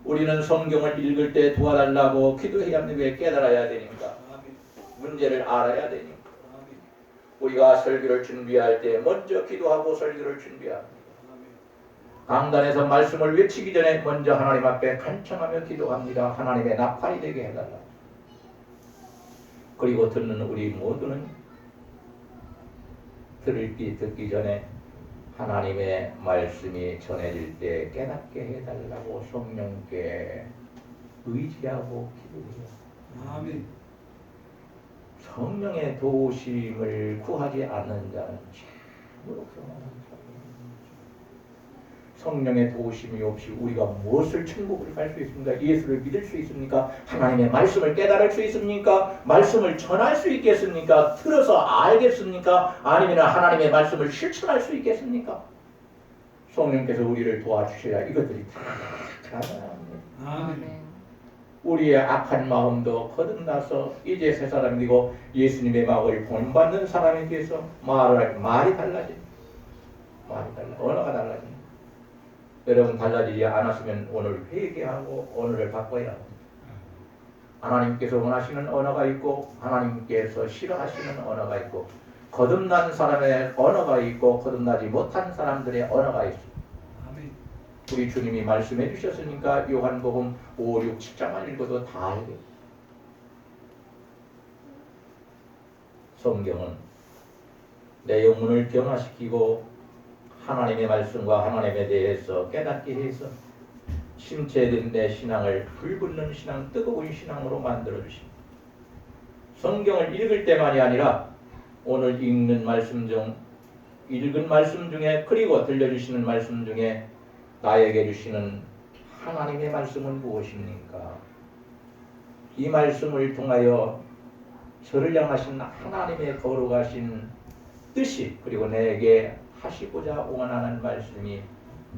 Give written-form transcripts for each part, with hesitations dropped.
우리는 성경을 읽을 때 도와달라고 기도해야 합니다. 왜? 깨달아야 되니까. 문제를 알아야 되니까. 우리가 설교를 준비할 때 먼저 기도하고 설교를 준비합니다. 강단에서 말씀을 외치기 전에 먼저 하나님 앞에 간청하며 기도합니다. 하나님의 나팔이 되게 해달라. 그리고 듣는 우리 모두는 듣기 전에 하나님의 말씀이 전해질 때 깨닫게 해달라고 성령께 의지하고 기도해요. 아멘. 성령의 도우심을 구하지 않는 자는 참으로 교만한 자입니다. 성령의 도우심이 없이 우리가 무엇을 천국을 갈 수 있습니까? 예수를 믿을 수 있습니까? 하나님의 말씀을 깨달을 수 있습니까? 말씀을 전할 수 있겠습니까? 들어서 알겠습니까? 아니면 하나님의 말씀을 실천할 수 있겠습니까? 성령께서 우리를 도와주셔야 이것들이 다 가능합니다. 아멘. 우리의 악한 마음도 거듭나서 이제 새 사람이 되고 예수님의 마음을 본받는 사람이 돼서 말이 달라집니다. 언어가 달라집니다. 여러분 달라지지 않았으면 오늘 회개하고 오늘을 바꿔야 합니다. 하나님께서 원하시는 언어가 있고 하나님께서 싫어하시는 언어가 있고 거듭난 사람의 언어가 있고 거듭나지 못한 사람들의 언어가 있습니다. 우리 주님이 말씀해 주셨으니까 요한복음 5, 6, 7장만 읽어도 다 알게. 성경은 내 영혼을 변화시키고 하나님의 말씀과 하나님에 대해서 깨닫게 해서 심체된 내 신앙을 불붙는 신앙, 뜨거운 신앙으로 만들어 주십니다. 성경을 읽을 때만이 아니라 오늘 읽은 말씀 중에 그리고 들려주시는 말씀 중에 나에게 주시는 하나님의 말씀은 무엇입니까? 이 말씀을 통하여 저를 향하신 하나님의 거룩하신 뜻이 그리고 내게 하시고자 원하는 말씀이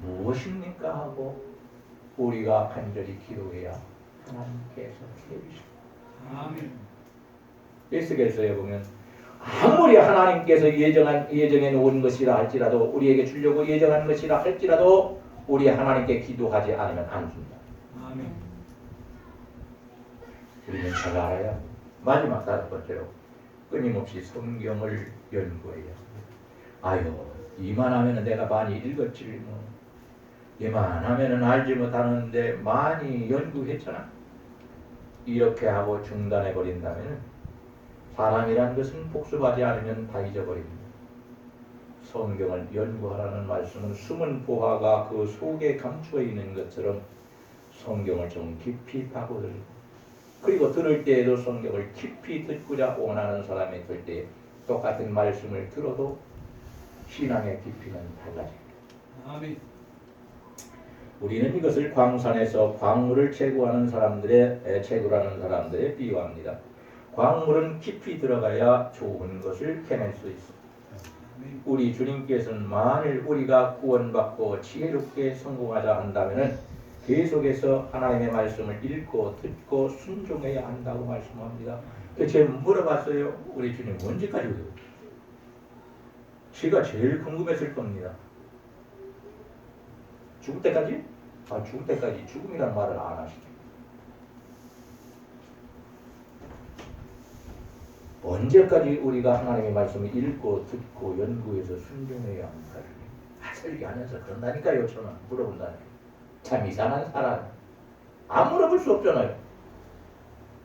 무엇입니까? 하고 우리가 간절히 기도해야 하나님께서 해주십니다. 아멘. 에스겔서에 보면 아무리 하나님께서 예정해 놓은 것이라 할지라도 우리에게 주려고 예정한 것이라 할지라도 우리 하나님께 기도하지 않으면 안 줍니다. 아멘. 우리는 잘 알아야 합니다. 마지막 다섯 번째로 끊임없이 성경을 연구해야 합니다. 이만하면 내가 많이 읽었지 뭐. 이만하면 알지 못하는데 많이 연구했잖아. 이렇게 하고 중단해 버린다면 사람이란 것은 복습하지 않으면 다 잊어버립니다. 성경을 연구하라는 말씀은 숨은 보화가 그 속에 감추어 있는 것처럼 성경을 좀 깊이 파고들고 그리고 들을 때에도 성경을 깊이 듣고자 원하는 사람이 될 때 똑같은 말씀을 들어도 신앙의 깊이는 달라집니다. 아멘. 우리는 이것을 광산에서 광물을 채굴하는 사람들의 비유합니다. 광물은 깊이 들어가야 좋은 것을 캐낼 수 있습니다. 우리 주님께서는 만일 우리가 구원받고 지혜롭게 성공하자 한다면 계속해서 하나님의 말씀을 읽고 듣고 순종해야 한다고 말씀합니다. 제가 물어봤어요. 우리 주님 언제까지 그래요? 제가 제일 궁금했을 겁니다. 죽을 때까지? 죽을 때까지 죽음이란 말을 안 하시죠. 언제까지 우리가 하나님의 말씀을 읽고 듣고 연구해서 순종해야 합니까? 설교하면서 그런다니까요. 저는 물어본다니까. 참 이상한 사람. 안 물어볼 수 없잖아요.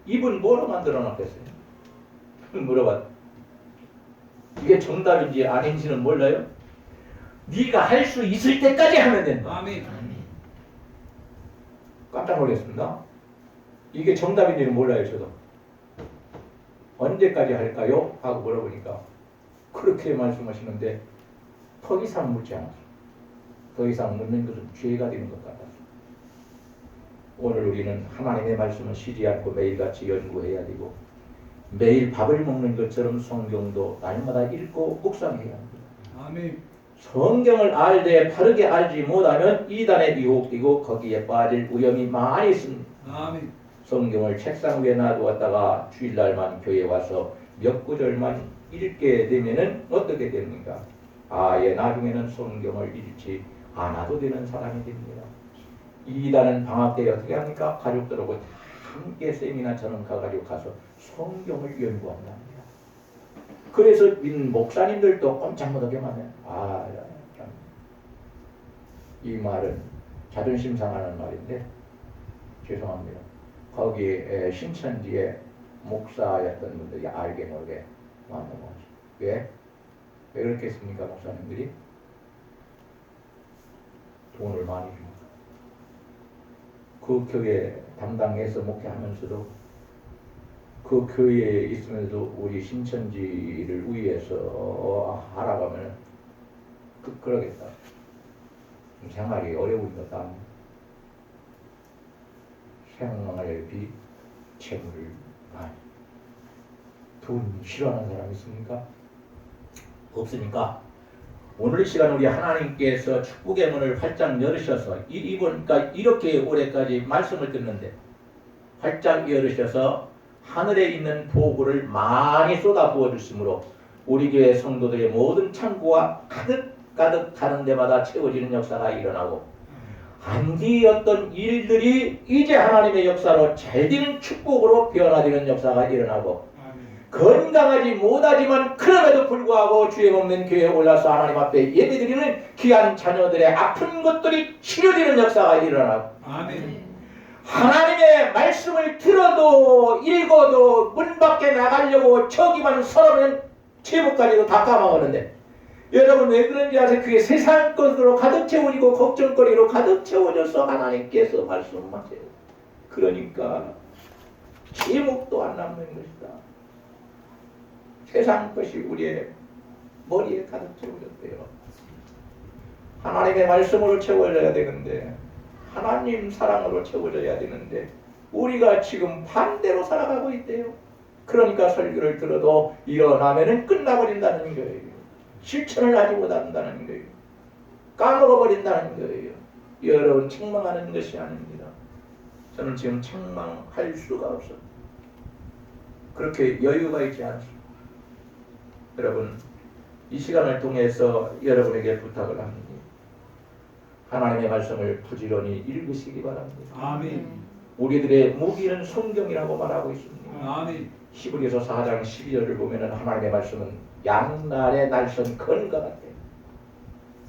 입은 뭐로 만들어 놨겠어요? 물어봐. 이게 정답인지 아닌지는 몰라요. 네가 할 수 있을 때까지 하면 된다. 아멘. 깜짝 놀랐습니다. 이게 정답인지는 몰라요. 저도. 언제까지 할까요? 하고 물어보니까 그렇게 말씀하시는데 더 이상 묻지 않았어요. 더 이상 묻는 것은 죄가 되는 것 같았어요. 오늘 우리는 하나님의 말씀을 쉬지 않고 매일같이 연구해야 되고 매일 밥을 먹는 것처럼 성경도 날마다 읽고 묵상해야 합니다. 아멘. 성경을 알되 바르게 알지 못하면 이단에 유혹되고 거기에 빠질 위험이 많이 있습니다. 아멘. 성경을 책상 위에 놔두었다가 주일날만 교회에 와서 몇 구절만 읽게 되면은 어떻게 됩니까? 아예 나중에는 성경을 읽지 않아도 되는 사람이 됩니다. 이단은 방학 때 어떻게 합니까? 가족들하고 다 함께 세미나처럼 가가지고 가서 성경을 연구한답니다. 그래서 목사님들도 꼼짝 못하게 만해. 참. 이 말은 자존심 상하는 말인데 죄송합니다. 거기에 신천지에 목사였던 분들이 알게 모르게 만나고 왜? 왜 그렇게 했습니까? 목사님들이 돈을 많이 줍니다. 그 교회 담당해서 목회하면서도 그 교회에 있으면서도 우리 신천지를 위해서 하라고 하면 그러겠다. 생활이 어려운 거다. 생활비, 재물을 많이. 돈 싫어하는 사람 있습니까? 없으니까 오늘 이 시간 우리 하나님께서 축복의 문을 활짝 열으셔서 그러니까 이렇게 올해까지 말씀을 듣는데 활짝 열으셔서 하늘에 있는 보고를 많이 쏟아 부어 주심으로 우리 교회 성도들의 모든 창고가 가득 가는 데마다 채워지는 역사가 일어나고 안디었던 일들이 이제 하나님의 역사로 잘 되는 축복으로 변화되는 역사가 일어나고 건강하지 못하지만 그럼에도 불구하고 주의 없는 교회에 올라서 하나님 앞에 예배드리는 귀한 자녀들의 아픈 것들이 치료되는 역사가 일어나고 하나님의 말씀을 들어도 읽어도 문 밖에 나가려고 저기만 서러면 제목까지도 다 까먹었는데 여러분 왜 그런지 아세요? 그게 세상 것으로 가득 채워지고 걱정거리로 가득 채워져서 하나님께서 말씀하세요. 그러니까 제목도 안 남는 것이다. 세상 것이 우리의 머리에 가득 채워졌대요. 하나님의 말씀으로 채워져야 되는데 하나님 사랑으로 채워져야 되는데 우리가 지금 반대로 살아가고 있대요. 그러니까 설교를 들어도 일어나면은 끝나버린다는 거예요. 실천을 하지 못한다는 거예요. 까먹어버린다는 거예요. 여러분 책망하는 것이 아닙니다. 저는 지금 책망할 수가 없어요. 그렇게 여유가 있지 않습니다. 여러분 이 시간을 통해서 여러분에게 부탁을 합니다. 하나님의 말씀을 부지런히 읽으시기 바랍니다. 아멘. 우리들의 무기는 성경이라고 말하고 있습니다. 아멘. 히브리서 4장 12절을 보면은 하나님의 말씀은 양날의 날선 검과 같아요.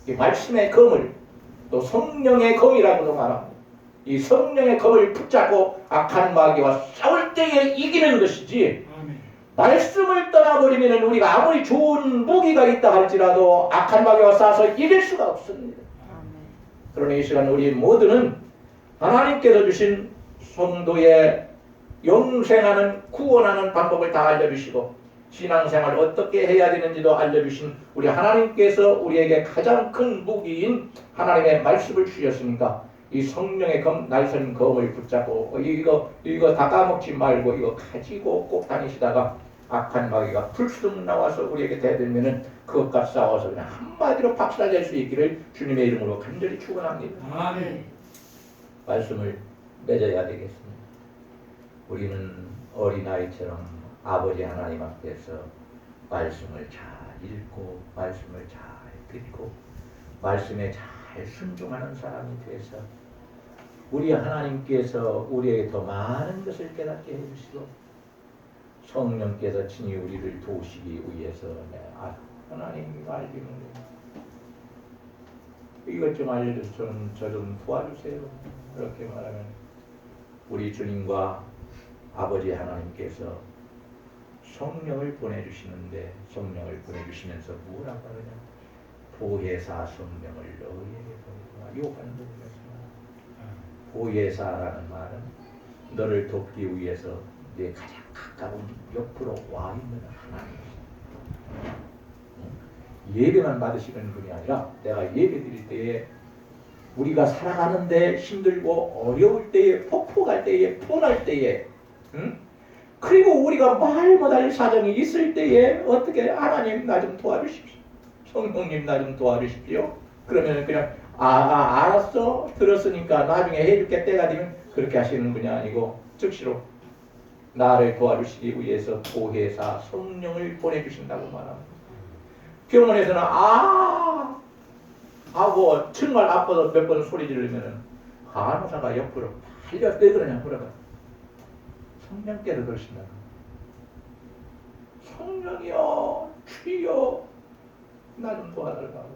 이 말씀의 검을 또 성령의 검이라고도 말합니다. 이 성령의 검을 붙잡고 악한 마귀와 싸울 때에 이기는 것이지 말씀을 떠나버리면 우리가 아무리 좋은 무기가 있다 할지라도 악한 마귀와 싸워서 이길 수가 없습니다. 그러니 이 시간 우리 모두는 하나님께서 주신 성도의 영생하는 구원하는 방법을 다 알려주시고 신앙생활 어떻게 해야 되는지도 알려주신 우리 하나님께서 우리에게 가장 큰 무기인 하나님의 말씀을 주셨으니까 이 성령의 검, 날선 검을 붙잡고 이거 다 까먹지 말고 이거 가지고 꼭 다니시다가 악한 마귀가 불쑥 나와서 우리에게 대들면은 그것과 싸워서 그냥 한마디로 박살낼 수 있기를 주님의 이름으로 간절히 축원합니다. 아멘. 말씀을 맺어야 되겠습니다. 우리는 어린아이처럼 아버지 하나님 앞에서 말씀을 잘 읽고 말씀을 잘 듣고 말씀에 잘 순종하는 사람이 돼서 우리 하나님께서 우리에게 더 많은 것을 깨닫게 해주시고 성령께서 친히 우리를 도우시기 위해서 하나님 알기는 이것 좀 알려주세요. 저 좀 도와주세요. 그렇게 말하면 우리 주님과 아버지 하나님께서 성령을 보내주시는데 성령을 보내주시면서 뭐라고 하느냐 보혜사 성령을 너희에게 보내주마. 요한복음에서 보혜사라는 말은 너를 돕기 위해서 내 가장 가까운 옆으로 와 있는 하나님. 예배만 받으시는 분이 아니라 내가 예배 드릴 때에 우리가 살아가는데 힘들고 어려울 때에 폭포갈 때에 폰할 때에 그리고 우리가 말 못할 사정이 있을 때에 어떻게 하나님 나 좀 도와주십시오. 성령님 나 좀 도와주십시오. 그러면 그냥 알았어 들었으니까 나중에 해줄게 때가 되면 그렇게 하시는 분이 아니고 즉시로 나를 도와주시기 위해서 보혜사 성령을 보내주신다고 말합니다. 병원에서는 하고 정말 아파서 몇 번 소리 지르면 간호사가 옆으로 팔려 왜 그러냐 물어봐. 성령께서 그러신다. 성령이여 주여 나 좀 도와달라고.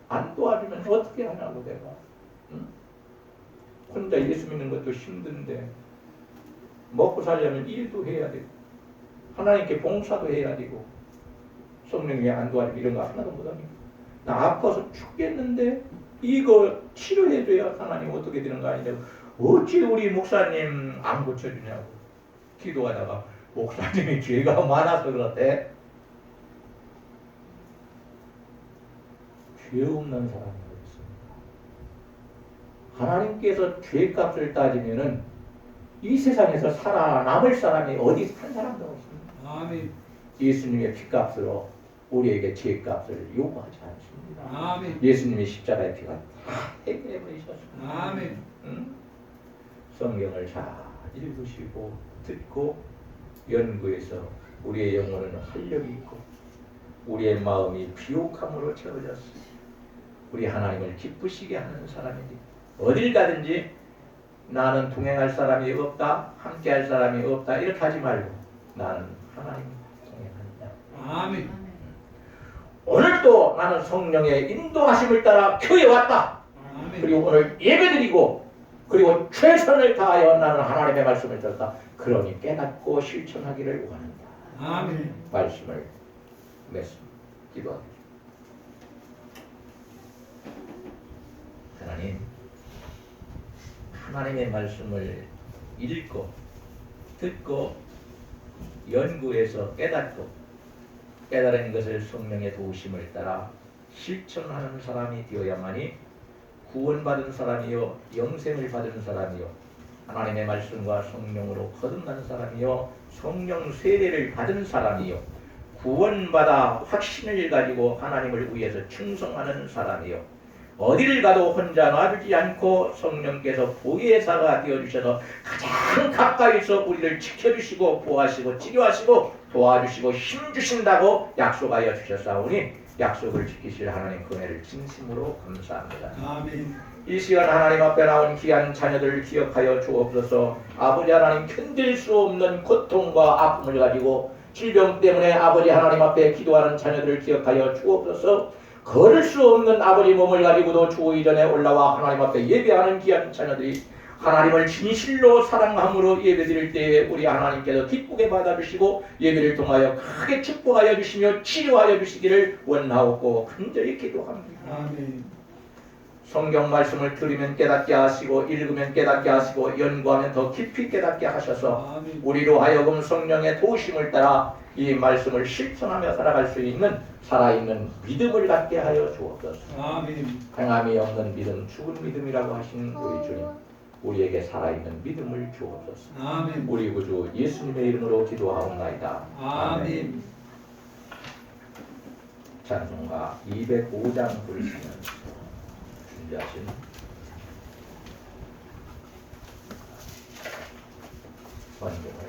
안 도와주면 어떻게 하냐고 내가. 응? 혼자 예수 믿는 것도 힘든데 먹고 살려면 일도 해야 되고 하나님께 봉사도 해야 되고 성령이 안 도와주면 이런 거 하나도 못합니다. 나 아파서 죽겠는데 이거 치료해줘야 하나님 어떻게 되는 거 아니냐고. 어찌 우리 목사님 안 고쳐주냐고 기도하다가 목사님이 죄가 많아서 그렇대. 죄 없는 사람이 어디 있습니까? 하나님께서 죄값을 따지면은 이 세상에서 살아남을 사람이 어디 한 사람도 없습니다. 아멘. 예수님의 피값으로 우리에게 죄값을 요구하지 않습니다. 아멘. 예수님의 십자가의 피가 다 해결해 버리셨습니다. 아멘. 응? 성경을 잘 읽으시고 듣고 연구해서 우리의 영혼은 활력이 있고 우리의 마음이 비옥함으로 채워졌습니다. 우리 하나님을 기쁘시게 하는 사람이지. 어딜 가든지 나는 동행할 사람이 없다, 함께할 사람이 없다 이렇게 하지 말고 나는 하나님 동행한다. 아멘. 오늘도 나는 성령의 인도하심을 따라 교회에 왔다. 아멘. 그리고 오늘 예배드리고 그리고 최선을 다하여 나는 하나님의 말씀을 들었다. 그러니 깨닫고 실천하기를 원한다. 아멘. 말씀을 맺습니다. 기도합니다. 하나님, 하나님의 말씀을 읽고 듣고 연구해서 깨닫고 깨달은 것을 성령의 도우심을 따라 실천하는 사람이 되어야만이 구원받은 사람이요 영생을 받은 사람이요 하나님의 말씀과 성령으로 거듭난 사람이요 성령 세례를 받은 사람이요 구원받아 확신을 가지고 하나님을 위해서 충성하는 사람이요 어디를 가도 혼자 놔두지 않고 성령께서 보혜사가 되어주셔서 가장 가까이서 우리를 지켜주시고 보호하시고 치료하시고 도와주시고 힘주신다고 약속하여 주셨사오니 약속을 지키실 하나님 그 은혜를 진심으로 감사합니다. 아멘. 이 시간 하나님 앞에 나온 귀한 자녀들을 기억하여 주옵소서. 아버지 하나님 견딜 수 없는 고통과 아픔을 가지고 질병 때문에 아버지 하나님 앞에 기도하는 자녀들을 기억하여 주옵소서. 걸을 수 없는 아버지 몸을 가지고도 주 이전에 올라와 하나님 앞에 예배하는 귀한 자녀들이 하나님을 진실로 사랑함으로 예배드릴 때에 우리 하나님께서 기쁘게 받아주시고 예배를 통하여 크게 축복하여 주시며 치료하여 주시기를 원하옵고 간절히 기도합니다. 아멘. 성경 말씀을 들으면 깨닫게 하시고 읽으면 깨닫게 하시고 연구하면 더 깊이 깨닫게 하셔서 아멘. 우리로 하여금 성령의 도우심을 따라 이 말씀을 실천하며 살아갈 수 있는 살아있는 믿음을 갖게 하여 주옵소서. 아멘. 행함이 없는 믿음 죽은 믿음이라고 하신 우리 주님 우리에게 살아있는 믿음을 주옵소서. 아멘. 우리 구주 예수님의 이름으로 기도하옵나이다. 아멘. 찬송가 205장 부르시면서 준비하신 원고